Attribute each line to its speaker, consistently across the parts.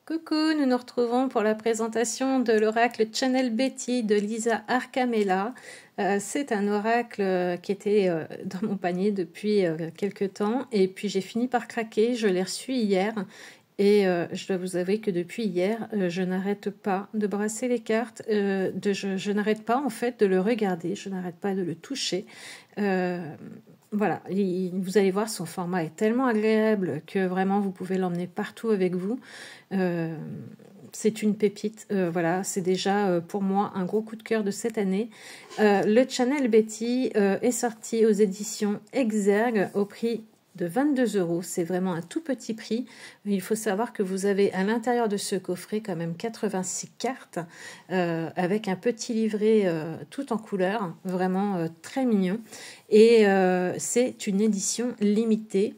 Speaker 1: Coucou, nous nous retrouvons pour la présentation de l'oracle Channel Betty de Lisa Arcamella. C'est un oracle qui était dans mon panier depuis quelques temps et puis j'ai fini par craquer, je l'ai reçu hier et je dois vous avouer que depuis hier, je n'arrête pas de brasser les cartes, je n'arrête pas en fait de le regarder, je n'arrête pas de le toucher. Voilà, vous allez voir, son format est tellement agréable que vraiment vous pouvez l'emmener partout avec vous. C'est une pépite, voilà, c'est déjà pour moi un gros coup de cœur de cette année. Le Channel Betty est sorti aux éditions Exergue au prix de 22 €. C'est vraiment un tout petit prix. Il faut savoir que vous avez à l'intérieur de ce coffret quand même 86 cartes avec un petit livret tout en couleur, vraiment très mignon. Et c'est une édition limitée.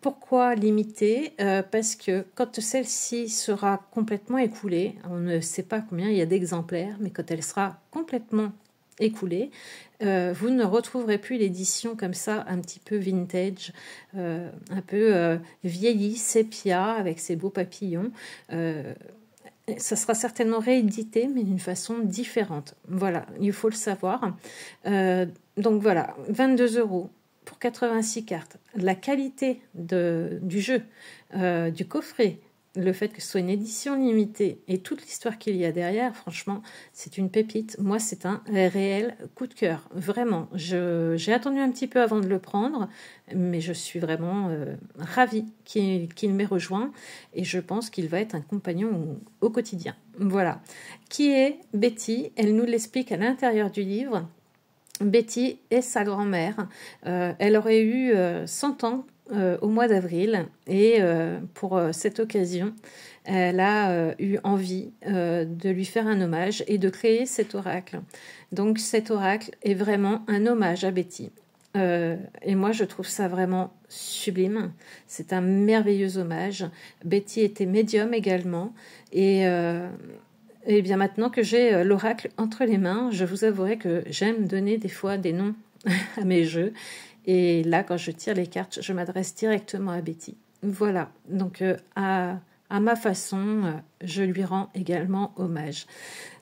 Speaker 1: Pourquoi limitée? Parce que quand celle-ci sera complètement écoulée, on ne sait pas combien il y a d'exemplaires, mais quand elle sera complètement écoulée, vous ne retrouverez plus l'édition comme ça, un petit peu vintage, un peu vieillie, sépia, avec ses beaux papillons. Ça sera certainement réédité, mais d'une façon différente. Voilà, il faut le savoir. Donc voilà, 22 € pour 86 cartes. La qualité du jeu, du coffret, le fait que ce soit une édition limitée et toute l'histoire qu'il y a derrière, franchement, c'est une pépite. Moi, c'est un réel coup de cœur. Vraiment, j'ai attendu un petit peu avant de le prendre, mais je suis vraiment ravie qu'il m'ait rejoint et je pense qu'il va être un compagnon au quotidien. Voilà. Qui est Betty? Elle nous l'explique à l'intérieur du livre. Betty est sa grand-mère. Elle aurait eu 100 ans au mois d'avril et pour cette occasion, elle a eu envie de lui faire un hommage et de créer cet oracle. Donc cet oracle est vraiment un hommage à Betty. Et moi, je trouve ça vraiment sublime. C'est un merveilleux hommage. Betty était médium également et bien maintenant que j'ai l'oracle entre les mains, je vous avouerai que j'aime donner des fois des noms à mes jeux. Et là, quand je tire les cartes, je m'adresse directement à Betty. Voilà, donc à ma façon, je lui rends également hommage.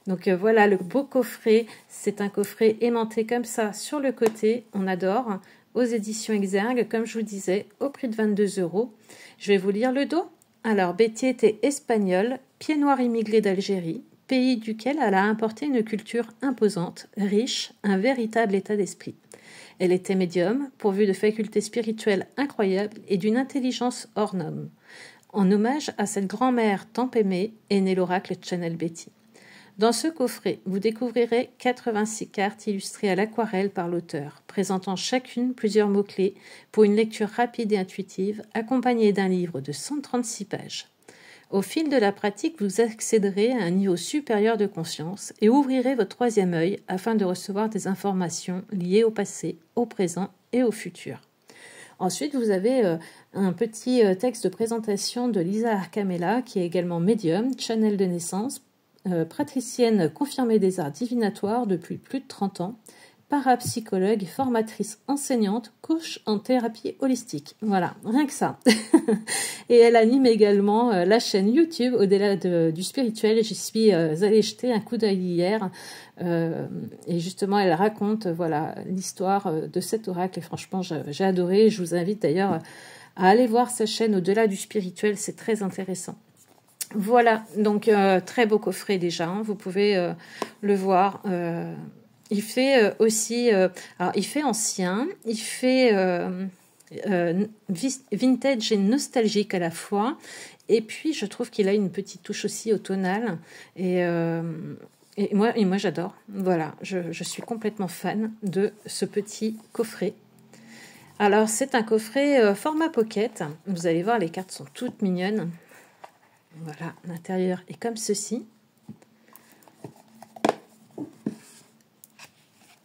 Speaker 1: Donc voilà, le beau coffret, c'est un coffret aimanté comme ça sur le côté, on adore, aux éditions Exergue, comme je vous disais, au prix de 22 €. Je vais vous lire le dos. Alors, Betty était espagnole, pied noir immigré d'Algérie, pays duquel elle a importé une culture imposante, riche, un véritable état d'esprit. Elle était médium, pourvue de facultés spirituelles incroyables et d'une intelligence hors norme. En hommage à cette grand-mère tant aimée est né l'oracle Channel Betty. Dans ce coffret, vous découvrirez 86 cartes illustrées à l'aquarelle par l'auteur, présentant chacune plusieurs mots-clés pour une lecture rapide et intuitive, accompagnée d'un livre de 136 pages. Au fil de la pratique, vous accéderez à un niveau supérieur de conscience et ouvrirez votre troisième œil afin de recevoir des informations liées au passé, au présent et au futur. Ensuite, vous avez un petit texte de présentation de Lisa Arcamella, qui est également médium, channel de naissance, praticienne confirmée des arts divinatoires depuis plus de 30 ans, parapsychologue et formatrice enseignante, coach en thérapie holistique. Voilà, rien que ça. Et elle anime également la chaîne YouTube Au-delà du spirituel. J'y suis allée jeter un coup d'œil hier. Et justement, elle raconte voilà l'histoire de cet oracle. Et franchement, j'ai adoré. Je vous invite d'ailleurs à aller voir sa chaîne Au-delà du spirituel. C'est très intéressant. Voilà, donc très beau coffret déjà. Hein, vous pouvez le voir. Il fait aussi, alors il fait ancien, il fait vintage et nostalgique à la fois. Et puis je trouve qu'il a une petite touche aussi automnale. Et moi j'adore. Voilà, je suis complètement fan de ce petit coffret. Alors c'est un coffret format pocket. Vous allez voir, les cartes sont toutes mignonnes. Voilà, l'intérieur est comme ceci.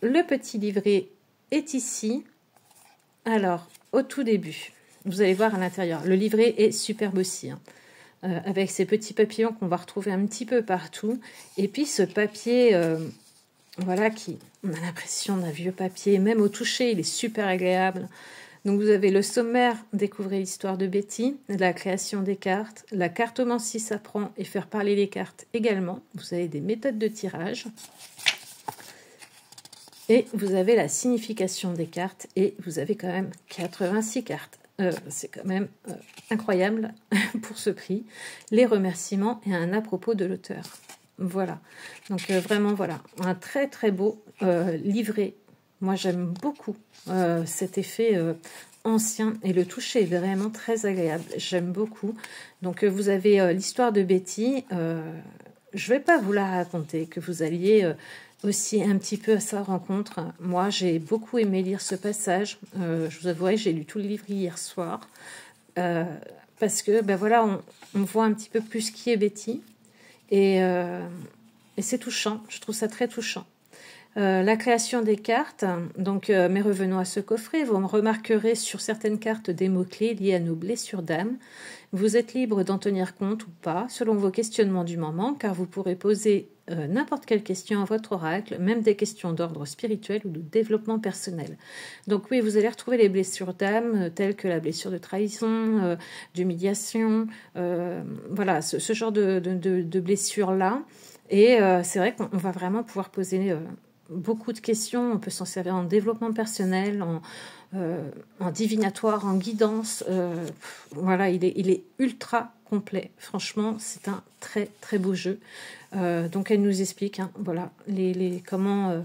Speaker 1: Le petit livret est ici. Alors, au tout début, vous allez voir à l'intérieur, le livret est superbe aussi, hein, avec ces petits papillons qu'on va retrouver un petit peu partout. Et puis ce papier, voilà, on a l'impression d'un vieux papier, même au toucher, il est super agréable. Donc vous avez le sommaire, découvrez l'histoire de Betty, la création des cartes, la cartomancie s'apprend et faire parler les cartes également. Vous avez des méthodes de tirage. Et vous avez la signification des cartes et vous avez quand même 86 cartes. C'est quand même incroyable pour ce prix. Les remerciements et un à propos de l'auteur. Voilà. Donc vraiment, voilà. Un très très beau livret. Moi, j'aime beaucoup cet effet ancien et le toucher est vraiment très agréable. J'aime beaucoup. Donc vous avez l'histoire de Betty. Je ne vais pas vous la raconter, que vous alliez aussi un petit peu à sa rencontre. Moi, j'ai beaucoup aimé lire ce passage. Je vous avouerai, j'ai lu tout le livre hier soir. Parce que, ben voilà, on voit un petit peu plus qui est Betty. Et c'est touchant. Je trouve ça très touchant. La création des cartes, donc, mais revenons à ce coffret, vous remarquerez sur certaines cartes des mots-clés liés à nos blessures d'âme. Vous êtes libre d'en tenir compte ou pas, selon vos questionnements du moment, car vous pourrez poser n'importe quelle question à votre oracle, même des questions d'ordre spirituel ou de développement personnel. Donc oui, vous allez retrouver les blessures d'âme, telles que la blessure de trahison, d'humiliation, voilà, ce genre de blessures-là. Et c'est vrai qu'on va vraiment pouvoir poser beaucoup de questions. On peut s'en servir en développement personnel, en divinatoire, en guidance. Voilà, il est ultra complet. Franchement, c'est un très très beau jeu. Donc elle nous explique, hein, voilà, comment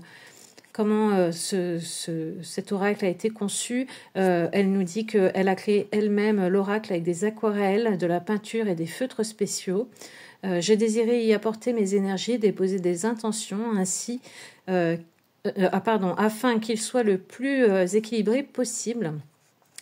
Speaker 1: cet oracle a été conçu. Elle nous dit qu'elle a créé elle-même l'oracle avec des aquarelles, de la peinture et des feutres spéciaux. J'ai désiré y apporter mes énergies et déposer des intentions ainsi, afin qu'il soit le plus équilibré possible,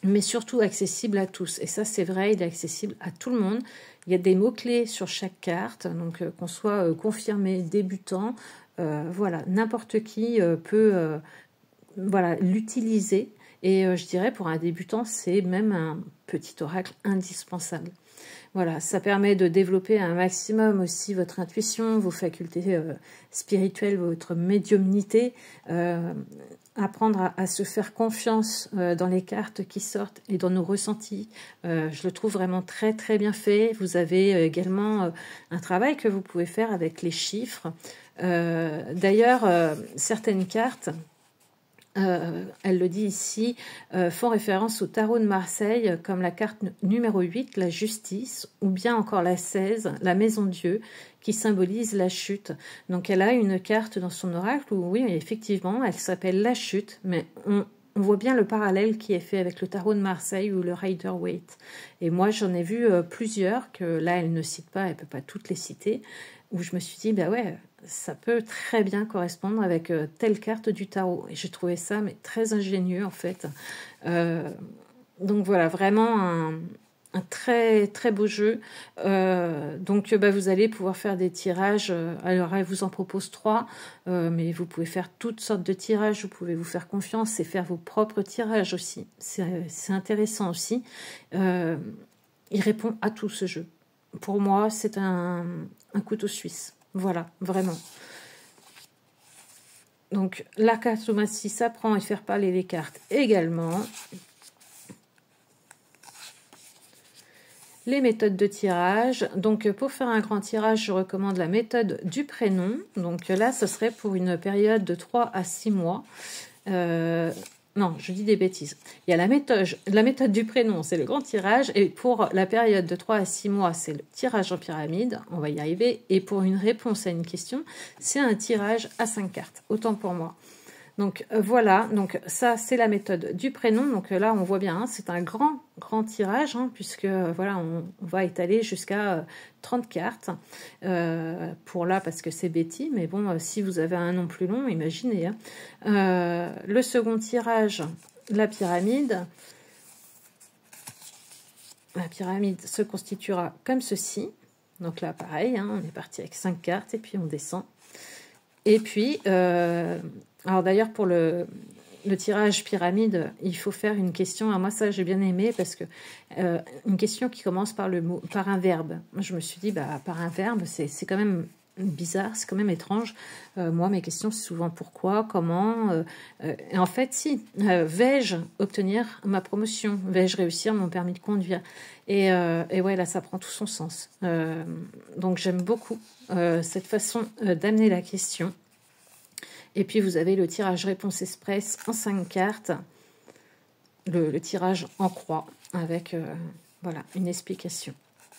Speaker 1: mais surtout accessible à tous. Et ça, c'est vrai, il est accessible à tout le monde. Il y a des mots-clés sur chaque carte, donc qu'on soit confirmé, débutant, voilà, n'importe qui peut voilà, l'utiliser. Et je dirais, pour un débutant, c'est même un petit oracle indispensable. Voilà, ça permet de développer un maximum aussi votre intuition, vos facultés spirituelles, votre médiumnité, apprendre à se faire confiance dans les cartes qui sortent et dans nos ressentis. Je le trouve vraiment très très bien fait. Vous avez également un travail que vous pouvez faire avec les chiffres. D'ailleurs, certaines cartes, elle le dit ici, font référence au tarot de Marseille comme la carte numéro 8, la justice, ou bien encore la 16, la maison Dieu, qui symbolise la chute. Donc elle a une carte dans son oracle où oui, effectivement, elle s'appelle la chute, mais on voit bien le parallèle qui est fait avec le tarot de Marseille ou le Rider-Waite. Et moi, j'en ai vu plusieurs, que là, elle ne cite pas, elle ne peut pas toutes les citer, où je me suis dit, bah ouais, ça peut très bien correspondre avec telle carte du tarot. Et j'ai trouvé ça mais très ingénieux, en fait. Donc voilà, vraiment un très très beau jeu. Donc vous allez pouvoir faire des tirages. Alors elle vous en propose 3, mais vous pouvez faire toutes sortes de tirages. Vous pouvez vous faire confiance et faire vos propres tirages aussi. C'est intéressant aussi. Il répond à tout ce jeu. Pour moi, c'est un couteau suisse. Voilà, vraiment. Donc, la cartomancie s'apprend et faire parler les cartes également. Les méthodes de tirage. Donc, pour faire un grand tirage, je recommande la méthode du prénom. Donc là, ce serait pour une période de 3 à 6 mois. Non, je dis des bêtises. Il y a la méthode du prénom, c'est le grand tirage. Et pour la période de 3 à 6 mois, c'est le tirage en pyramide. On va y arriver. Et pour une réponse à une question, c'est un tirage à 5 cartes. Autant pour moi. Donc voilà, donc ça c'est la méthode du prénom. Donc là on voit bien, hein, c'est un grand tirage, hein, puisque voilà on va étaler jusqu'à 30 cartes pour là parce que c'est Betty, mais bon si vous avez un nom plus long, imaginez. Hein. Le second tirage, la pyramide. La pyramide se constituera comme ceci. Donc là pareil, hein, on est parti avec 5 cartes et puis on descend. Et puis, alors d'ailleurs pour le tirage pyramide, il faut faire une question. Alors moi ça j'ai bien aimé parce que une question qui commence par un verbe. Moi, je me suis dit par un verbe c'est quand même bizarre, c'est quand même étrange. Moi, mes questions, c'est souvent pourquoi, comment. Et en fait, si, vais-je obtenir ma promotion? Vais-je réussir mon permis de conduire? Et ouais, là, ça prend tout son sens. Donc, j'aime beaucoup cette façon d'amener la question. Et puis, vous avez le tirage réponse express en 5 cartes. Le tirage en croix avec voilà, une explication.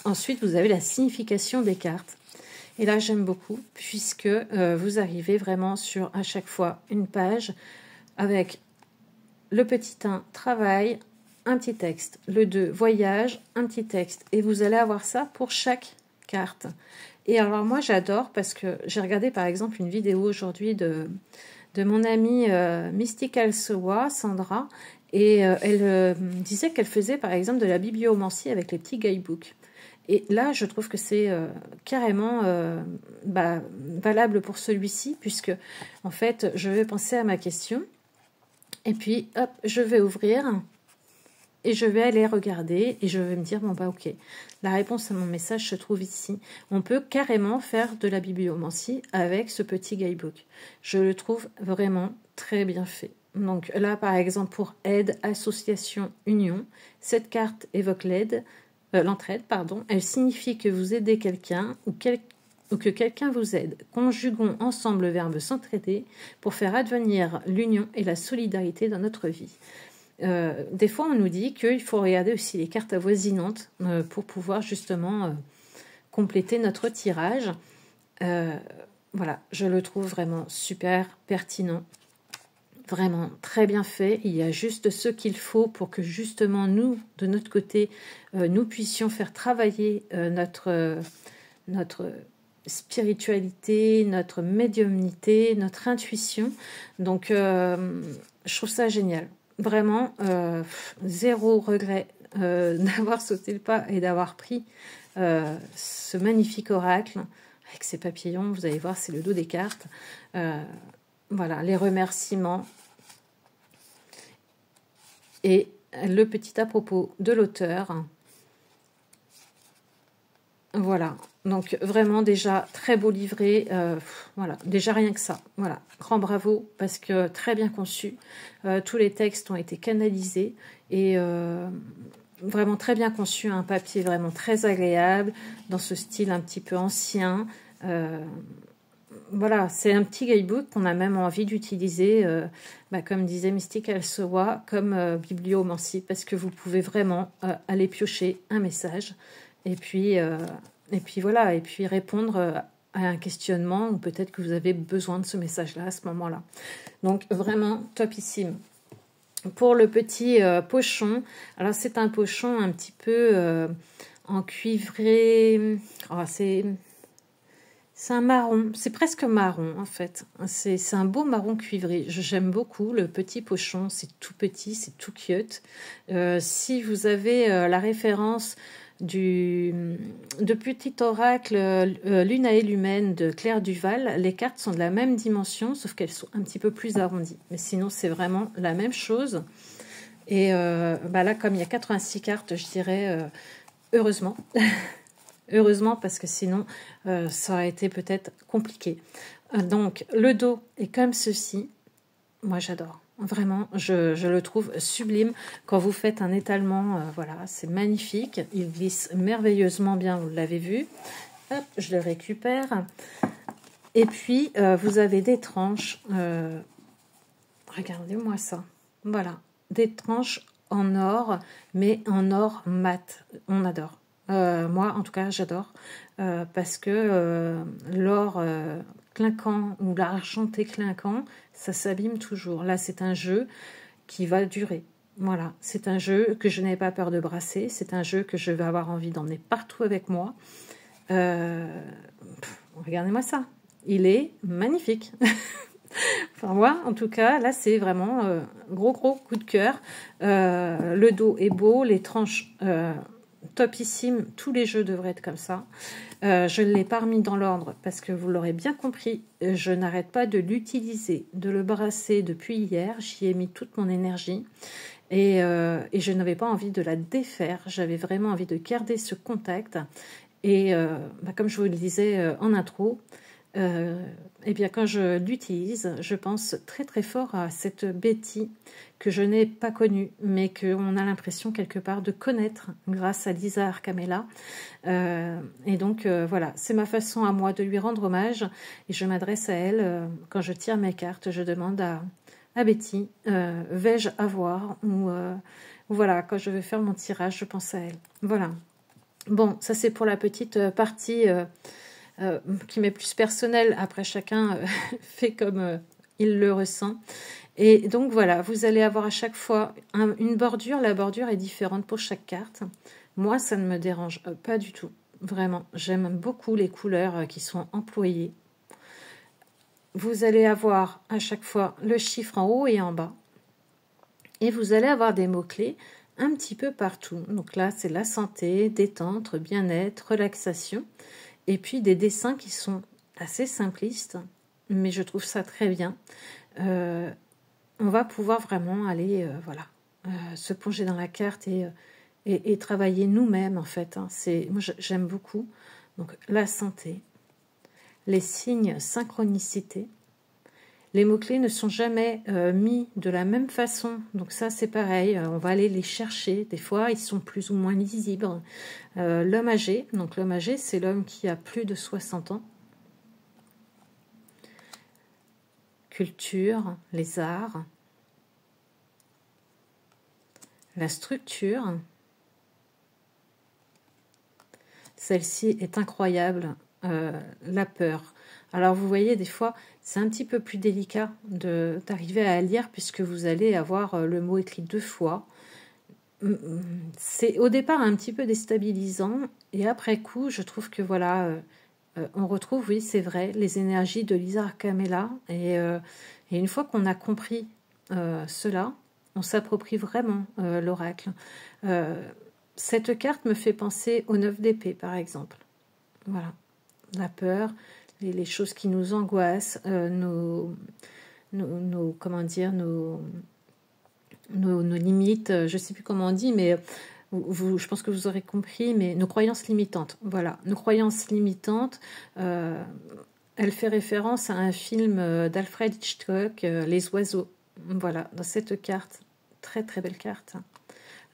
Speaker 1: Ensuite, vous avez la signification des cartes. Et là, j'aime beaucoup puisque vous arrivez vraiment sur, à chaque fois, une page avec le petit 1, travail, un petit texte. Le 2, voyage, un petit texte. Et vous allez avoir ça pour chaque carte. Et alors, moi, j'adore parce que j'ai regardé, par exemple, une vidéo aujourd'hui de mon amie Mystical Sowa, Sandra, et elle disait qu'elle faisait, par exemple, de la bibliomancie avec les petits guidebooks. Et là, je trouve que c'est carrément valable pour celui-ci, puisque, en fait, je vais penser à ma question, et puis, hop, je vais ouvrir, et je vais aller regarder, et je vais me dire, bon, bah, ok, la réponse à mon message se trouve ici. On peut carrément faire de la bibliomancie avec ce petit guidebook. Je le trouve vraiment très bien fait. Donc là, par exemple, pour aide, association, union, cette carte évoque l'aide, l'entraide, pardon, elle signifie que vous aidez quelqu'un ou que quelqu'un vous aide. Conjuguons ensemble le verbe s'entraider pour faire advenir l'union et la solidarité dans notre vie. Des fois, on nous dit qu'il faut regarder aussi les cartes avoisinantes pour pouvoir justement compléter notre tirage. Voilà, je le trouve vraiment super pertinent. Vraiment très bien fait. Il y a juste ce qu'il faut pour que justement nous, de notre côté, nous puissions faire travailler notre spiritualité, notre médiumnité, notre intuition. Donc, je trouve ça génial. Vraiment, zéro regret d'avoir sauté le pas et d'avoir pris ce magnifique oracle avec ses papillons. Vous allez voir, c'est le dos des cartes. Voilà, les remerciements et le petit à propos de l'auteur. Voilà, donc vraiment déjà très beau livret, voilà, déjà rien que ça, voilà, grand bravo parce que très bien conçu, tous les textes ont été canalisés et vraiment très bien conçu, un papier vraiment très agréable, dans ce style un petit peu ancien, voilà, c'est un petit guidebook qu'on a même envie d'utiliser, comme disait Mystical Sowa, comme bibliomancie, parce que vous pouvez vraiment aller piocher un message et puis voilà, et puis répondre à un questionnement ou peut-être que vous avez besoin de ce message-là à ce moment-là. Donc vraiment topissime. Pour le petit pochon, alors c'est un pochon un petit peu en cuivré, c'est un marron, c'est presque marron en fait. C'est un beau marron cuivré. J'aime beaucoup le petit pochon, c'est tout petit, c'est tout cute. Si vous avez la référence de Petit Oracle Lunae Humaine de Claire Duval, les cartes sont de la même dimension, sauf qu'elles sont un petit peu plus arrondies. Mais sinon, c'est vraiment la même chose. Et là, comme il y a 86 cartes, je dirais heureusement. Heureusement, parce que sinon, ça aurait été peut-être compliqué. Donc, le dos est comme ceci. Moi, j'adore. Vraiment, je le trouve sublime. Quand vous faites un étalement, voilà, c'est magnifique. Il glisse merveilleusement bien, vous l'avez vu. Hop, je le récupère. Et puis, vous avez des tranches. Regardez-moi ça. Voilà, des tranches en or, mais en or mat. On adore. Moi, en tout cas, j'adore parce que l'or clinquant ou l'argenté clinquant, ça s'abîme toujours. Là, c'est un jeu qui va durer. Voilà, c'est un jeu que je n'ai pas peur de brasser. C'est un jeu que je vais avoir envie d'emmener partout avec moi. Regardez-moi ça. Il est magnifique. Enfin, moi, en tout cas, là, c'est vraiment gros coup de cœur. Le dos est beau, les tranches topissime, tous les jeux devraient être comme ça. Je ne l'ai pas remis dans l'ordre parce que vous l'aurez bien compris, je n'arrête pas de l'utiliser, de le brasser depuis hier. J'y ai mis toute mon énergie et je n'avais pas envie de la défaire. J'avais vraiment envie de garder ce contact Et comme je vous le disais en intro, eh bien quand je l'utilise, je pense très très fort à cette Betty que je n'ai pas connue, mais qu'on a l'impression quelque part de connaître grâce à Lisa Arcamela. Et donc voilà, c'est ma façon à moi de lui rendre hommage, et je m'adresse à elle quand je tire mes cartes, je demande à Betty, vais-je avoir, ou voilà, quand je vais faire mon tirage, je pense à elle. Voilà. Bon, ça c'est pour la petite partie qui m'est plus personnelle. Après, chacun fait comme il le ressent. Et donc voilà, vous allez avoir à chaque fois une bordure. La bordure est différente pour chaque carte. Moi, ça ne me dérange pas du tout. Vraiment, j'aime beaucoup les couleurs qui sont employées. Vous allez avoir à chaque fois le chiffre en haut et en bas. Et vous allez avoir des mots-clés un petit peu partout. Donc là, c'est la santé, détente, bien-être, relaxation. Et puis des dessins qui sont assez simplistes, mais je trouve ça très bien. On va pouvoir vraiment aller se plonger dans la carte et travailler nous-mêmes en fait. Hein. Moi j'aime beaucoup. Donc la santé, les signes synchronicité. Les mots-clés ne sont jamais mis de la même façon. Donc ça, c'est pareil. On va aller les chercher. Des fois, ils sont plus ou moins lisibles. L'homme âgé. Donc l'homme âgé, c'est l'homme qui a plus de 60 ans. Culture, les arts. La structure. Celle-ci est incroyable. La peur. Alors vous voyez, des fois, c'est un petit peu plus délicat d'arriver à lire puisque vous allez avoir le mot écrit 2 fois. C'est au départ un petit peu déstabilisant et après coup, je trouve que voilà, on retrouve, oui, c'est vrai, les énergies de Lisa Arcamela et une fois qu'on a compris cela, on s'approprie vraiment l'oracle. Cette carte me fait penser au 9 d'épée, par exemple. Voilà, la peur, les choses qui nous angoissent, comment dire, nos limites, je ne sais plus comment on dit, mais je pense que vous aurez compris, mais nos croyances limitantes. Voilà, nos croyances limitantes. Elle fait référence à un film d'Alfred Hitchcock, Les oiseaux. Voilà, dans cette carte, très très belle carte.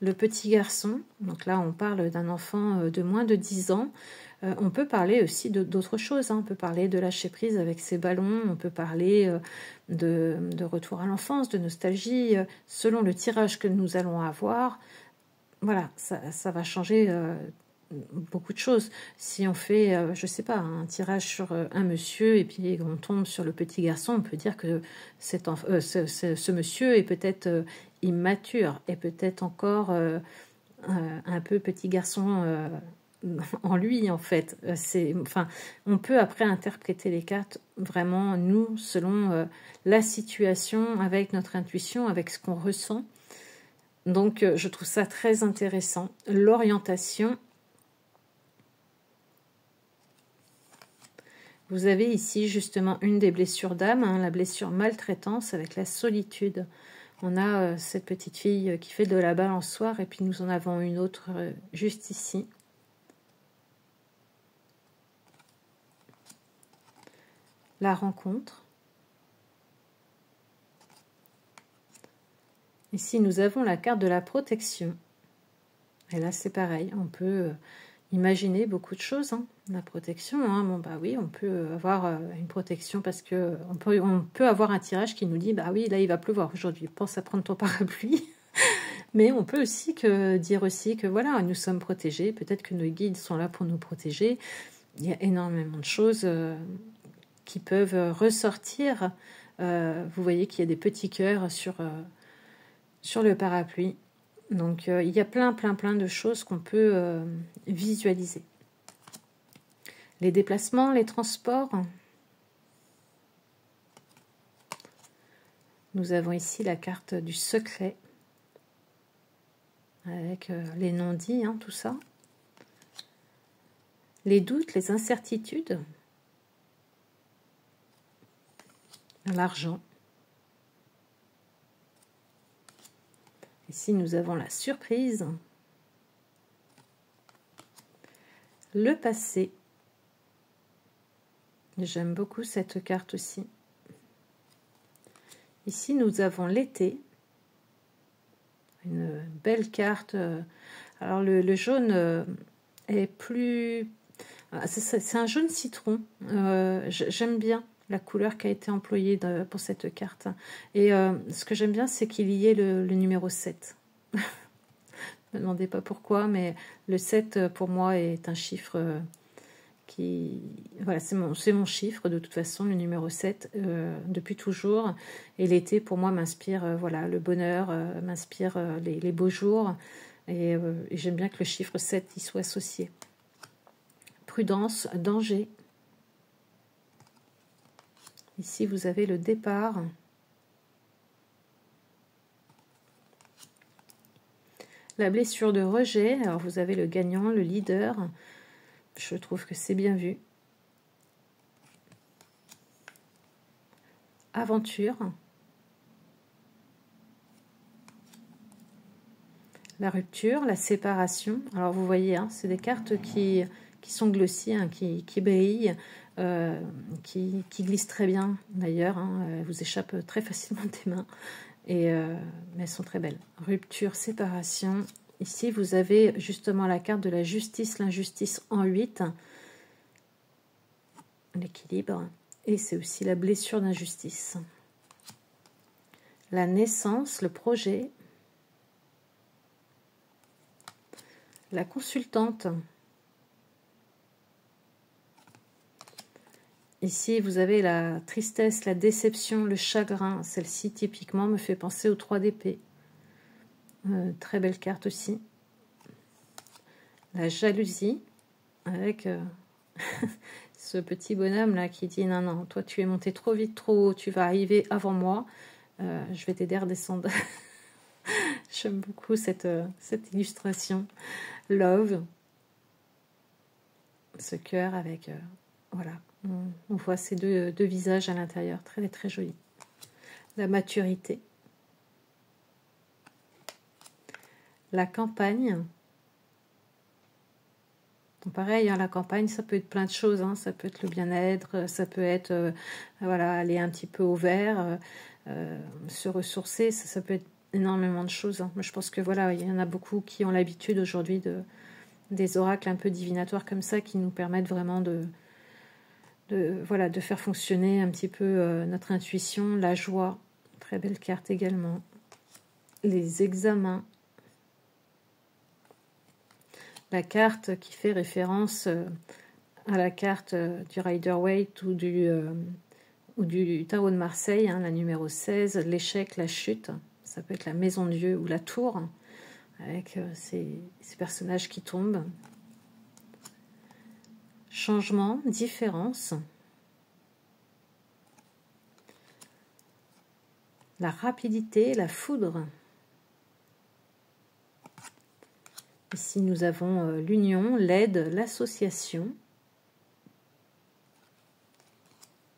Speaker 1: Le petit garçon, donc là on parle d'un enfant de moins de 10 ans. On peut parler aussi d'autres choses, hein. On peut parler de lâcher prise avec ses ballons, on peut parler de retour à l'enfance, de nostalgie, selon le tirage que nous allons avoir. Voilà, ça va changer beaucoup de choses. Si on fait, je sais pas, un tirage sur un monsieur et puis on tombe sur le petit garçon, on peut dire que ce monsieur est peut-être immature et peut-être encore un peu petit garçon en lui en fait. On peut après interpréter les cartes vraiment nous selon la situation, avec notre intuition, avec ce qu'on ressent. Donc je trouve ça très intéressant. L'orientation. Vous avez ici justement une des blessures d'âme, hein, la blessure maltraitance avec la solitude. On a cette petite fille qui fait de la balançoire et puis nous en avons une autre juste ici. La rencontre. Ici, nous avons la carte de la protection. Et là, c'est pareil, on peut imaginer beaucoup de choses. Hein. La protection, hein. Bon, bah oui, on peut avoir une protection parce que on peut avoir un tirage qui nous dit, bah oui, là, il va pleuvoir aujourd'hui, pense à prendre ton parapluie. Mais on peut aussi dire aussi que voilà, nous sommes protégés, peut-être que nos guides sont là pour nous protéger. Il y a énormément de choses qui peuvent ressortir. Vous voyez qu'il y a des petits cœurs sur le parapluie. Donc, il y a plein de choses qu'on peut visualiser. Les déplacements, les transports. Nous avons ici la carte du secret, avec les non-dits, hein, tout ça. Les doutes, les incertitudes. L'argent. Ici, nous avons la surprise. le passé. J'aime beaucoup cette carte aussi. Ici, nous avons l'été. Une belle carte. Alors, le jaune est plus... C'est un jaune citron. J'aime bien la couleur qui a été employée pour cette carte. Et ce que j'aime bien, c'est qu'il y ait le numéro 7. Ne me demandez pas pourquoi, mais le 7, pour moi, est un chiffre... Voilà, c'est mon chiffre de toute façon, le numéro 7 depuis toujours, et l'été pour moi m'inspire voilà, le bonheur, m'inspire les beaux jours, et j'aime bien que le chiffre 7 y soit associé. Prudence, danger. Ici vous avez le départ. La blessure de rejet, alors vous avez le gagnant, le leader. Je trouve que c'est bien vu. Aventure. La rupture, la séparation. Alors vous voyez, hein, c'est des cartes qui sont glossy, hein, qui brillent, qui glissent très bien d'ailleurs. Hein, elles vous échappent très facilement des mains, mais elles sont très belles. Rupture, séparation. Ici, vous avez justement la carte de la justice, l'injustice en 8. L'équilibre, et c'est aussi la blessure d'injustice. La naissance, le projet. La consultante. Ici, vous avez la tristesse, la déception, le chagrin. Celle-ci, typiquement, me fait penser aux 3 d'épée. Très belle carte aussi. La jalousie, avec ce petit bonhomme-là qui dit « Non, non, toi, tu es monté trop vite, trop haut, tu vas arriver avant moi. Je vais t'aider à redescendre. » J'aime beaucoup cette illustration. Love. Ce cœur avec... voilà, on voit ces deux visages à l'intérieur. Très, très joli. La maturité. La campagne. Pareil, hein, la campagne, ça peut être plein de choses. Hein. Ça peut être le bien-être, ça peut être voilà, aller un petit peu au vert, se ressourcer. Ça peut être énormément de choses. Hein. Je pense que voilà, il y en a beaucoup qui ont l'habitude aujourd'hui des oracles un peu divinatoires comme ça qui nous permettent vraiment de faire fonctionner un petit peu notre intuition. La joie, très belle carte également. Les examens. La carte qui fait référence à la carte du Rider-Waite ou du tarot de Marseille, hein, la numéro 16, l'échec, la chute. Ça peut être la maison de Dieu ou la tour, avec ces personnages qui tombent. Changement, différence. La rapidité, la foudre. Ici, nous avons l'union, l'aide, l'association,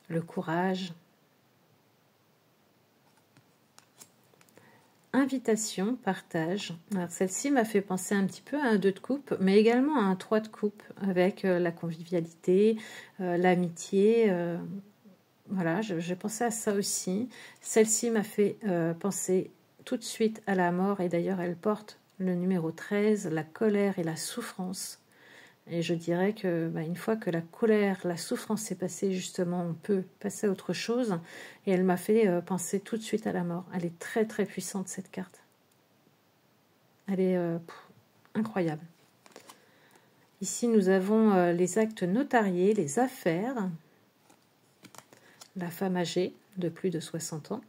Speaker 1: le courage, invitation, partage. Alors, celle-ci m'a fait penser un petit peu à un 2 de coupe, mais également à un 3 de coupe, avec la convivialité, l'amitié. Voilà, j'ai pensé à ça aussi. Celle-ci m'a fait penser tout de suite à la mort, et d'ailleurs, elle porte le numéro 13, la colère et la souffrance. Et je dirais que une fois que la colère, la souffrance est passée, justement, on peut passer à autre chose. Et elle m'a fait penser tout de suite à la mort. Elle est très très puissante, cette carte. Elle est incroyable. Ici, nous avons les actes notariés, les affaires. La femme âgée de plus de 60 ans.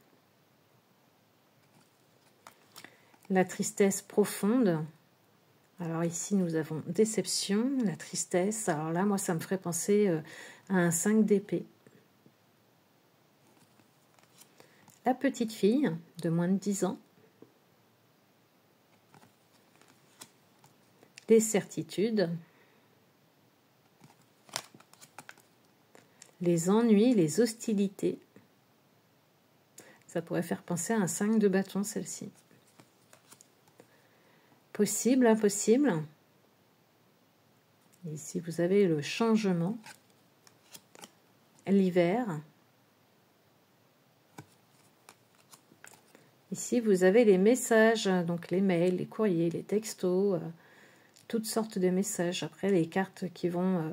Speaker 1: La tristesse profonde. Alors ici, nous avons déception, la tristesse. Alors là, moi, ça me ferait penser à un 5 d'épée. La petite fille de moins de 10 ans. Les certitudes. Les ennuis, les hostilités. Ça pourrait faire penser à un 5 de bâton, celle-ci. Possible, impossible. Ici, vous avez le changement, l'hiver. Ici, vous avez les messages, donc les mails, les courriers, les textos, toutes sortes de messages. Après, les cartes qui vont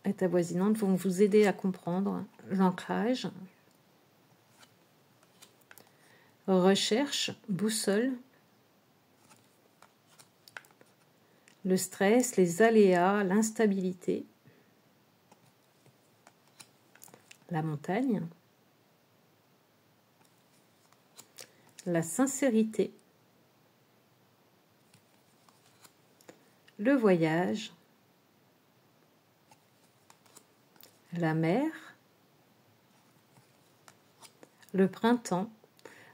Speaker 1: être avoisinantes vont vous aider à comprendre l'ancrage. Recherche, boussole. Le stress, les aléas, l'instabilité. La montagne. La sincérité. Le voyage. La mer. Le printemps.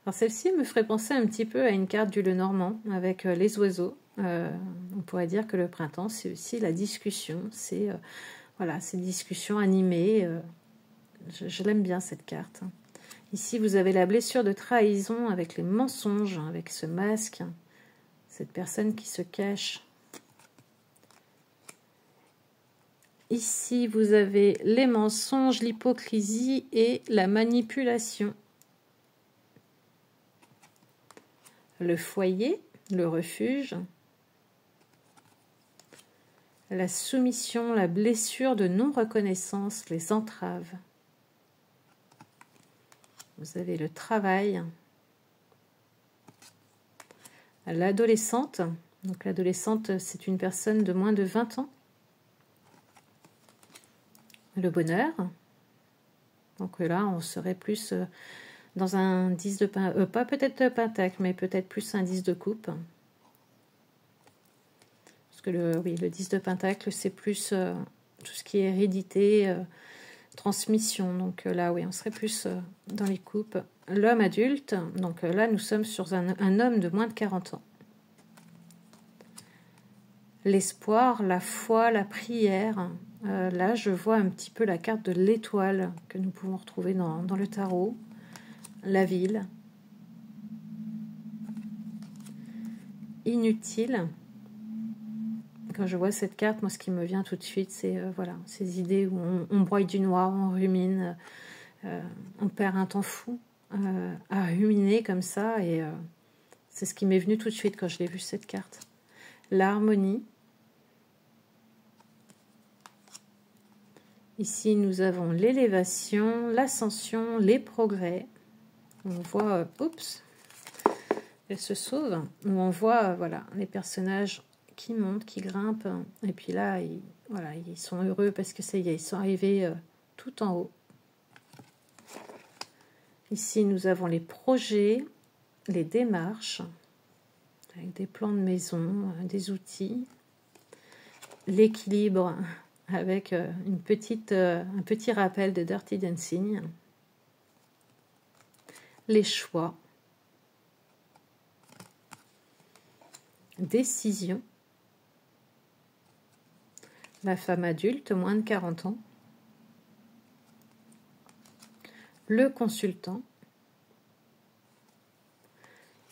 Speaker 1: Alors celle-ci me ferait penser un petit peu à une carte du Lenormand avec les oiseaux. On pourrait dire que le printemps, c'est aussi la discussion. C'est voilà, ces discussions animées. Je l'aime bien cette carte. Ici, vous avez la blessure de trahison avec les mensonges, avec ce masque, cette personne qui se cache. Ici, vous avez les mensonges, l'hypocrisie et la manipulation. Le foyer, le refuge. La soumission, la blessure de non-reconnaissance, les entraves. Vous avez le travail. L'adolescente. Donc l'adolescente, c'est une personne de moins de 20 ans. Le bonheur. Donc là, on serait plus dans un 10 de pentacle, pas peut-être pentacle, mais peut-être plus un 10 de coupe. Parce que oui, le 10 de pentacle, c'est plus tout ce qui est hérédité, transmission. Donc là, oui, on serait plus dans les coupes. L'homme adulte, donc là, nous sommes sur un homme de moins de 40 ans. L'espoir, la foi, la prière. Là, je vois un petit peu la carte de l'étoile que nous pouvons retrouver dans le tarot. La ville. Inutile. Quand je vois cette carte, moi, ce qui me vient tout de suite, c'est voilà, ces idées où on broye du noir, on rumine, on perd un temps fou à ruminer comme ça. Et c'est ce qui m'est venu tout de suite quand je l'ai vu, cette carte. L'harmonie. Ici, nous avons l'élévation, l'ascension, les progrès. On voit, oups, elle se sauve. Où on voit, voilà, les personnages qui montent, qui grimpent. Et puis là, voilà, ils sont heureux parce que ça y est, ils sont arrivés tout en haut. Ici, nous avons les projets, les démarches, avec des plans de maison, des outils. L'équilibre, avec un petit rappel de Dirty Dancing. Les choix. Décision. La femme adulte, moins de 40 ans. Le consultant.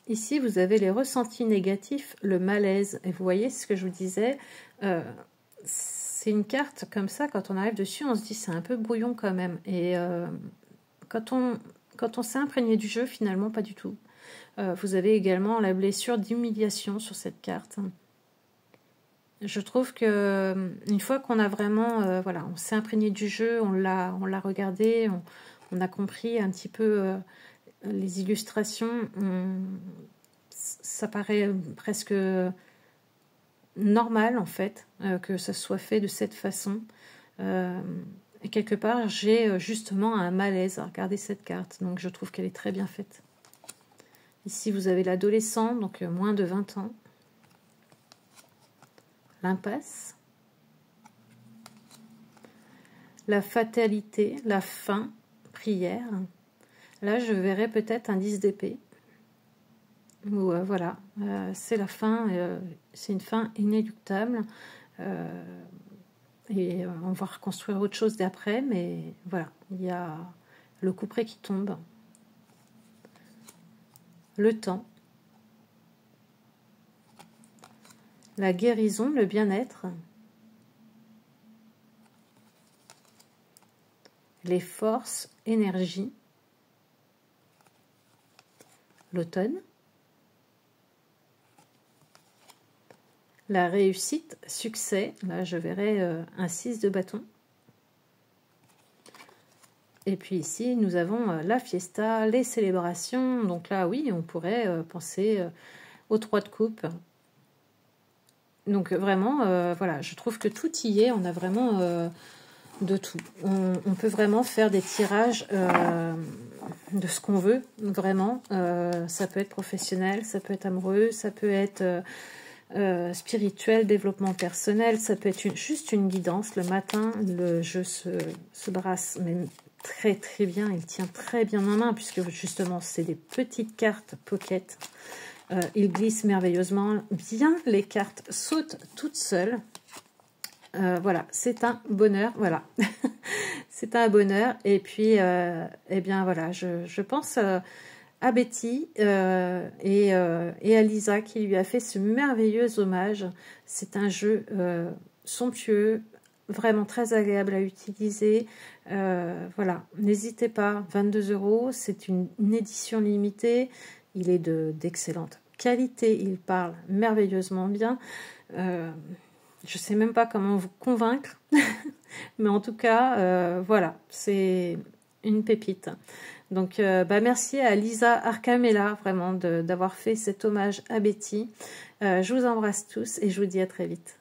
Speaker 1: Ici, vous avez les ressentis négatifs, le malaise. Et vous voyez ce que je vous disais, c'est une carte comme ça, quand on arrive dessus, on se dit c'est un peu brouillon quand même. Et quand on s'est imprégné du jeu, finalement, pas du tout. Vous avez également la blessure d'humiliation sur cette carte. Je trouve que une fois qu'on a vraiment, voilà, on s'est imprégné du jeu, on l'a regardé, on a compris un petit peu les illustrations, ça paraît presque normal en fait que ça soit fait de cette façon. Et quelque part, j'ai justement un malaise à regarder cette carte, donc je trouve qu'elle est très bien faite. Ici, vous avez l'adolescent, donc moins de 20 ans. L'impasse. La fatalité, la fin, prière. Là, je verrais peut-être un 10 d'épée. Ou voilà, c'est la fin, c'est une fin inéluctable. Et on va reconstruire autre chose d'après, mais voilà, il y a le couperet qui tombe. Le temps. La guérison, le bien-être. les forces, énergie, l'automne, la réussite, succès, là je verrai un 6 de bâton. Et puis ici, nous avons la fiesta, les célébrations. Donc là, oui, on pourrait penser aux 3 de coupe. Donc vraiment, voilà, je trouve que tout y est. On a vraiment de tout. On peut vraiment faire des tirages de ce qu'on veut, vraiment. Ça peut être professionnel, ça peut être amoureux, ça peut être spirituel, développement personnel, ça peut être juste une guidance. Le matin, le jeu se brasse, mais très très bien, il tient très bien en main, puisque justement, c'est des petites cartes pocket. Il glisse merveilleusement bien, les cartes sautent toutes seules. Voilà, c'est un bonheur, voilà. C'est un bonheur. Et puis, eh bien voilà, je pense à Betty et à Lisa qui lui a fait ce merveilleux hommage. C'est un jeu somptueux, vraiment très agréable à utiliser. Voilà, n'hésitez pas, 22 €, c'est une édition limitée. Il est d'excellente qualité, il parle merveilleusement bien. Je ne sais même pas comment vous convaincre, mais en tout cas, voilà, c'est une pépite. Donc, merci à Lisa Arcamella, vraiment, d'avoir fait cet hommage à Betty. Je vous embrasse tous et je vous dis à très vite.